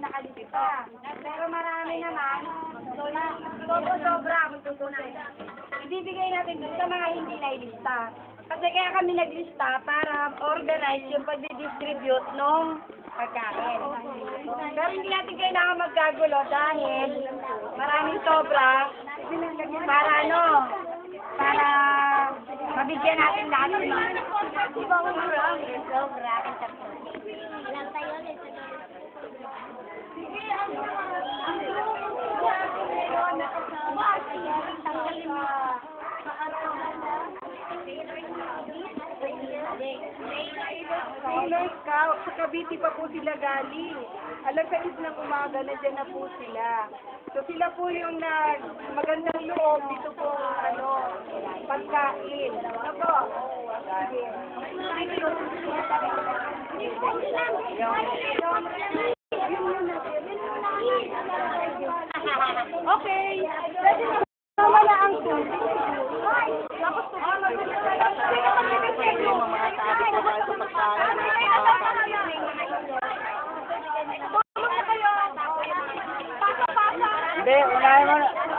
nakalista. Pero marami naman, sobra kung tutusin. Ibibigay natin dun sa mga hindi nailista. Kasi kaya kami naglista para organize yung pag-distribute ng pagkain. Pero hindi natin kailangan magkagulo dahil maraming sobra para para mabigyan natin lahat ng mga sobra. Ilang tayo ulit. Sailor Scout, sa Cavite pa po sila galing. Alas 6 ng umaga, nandiyan na po sila. So sila po yung magandang loob dito po, pagkain. Ano po? Sige. Okay. Pwede na wala ang tubig. Tapos Hindi, wala naman.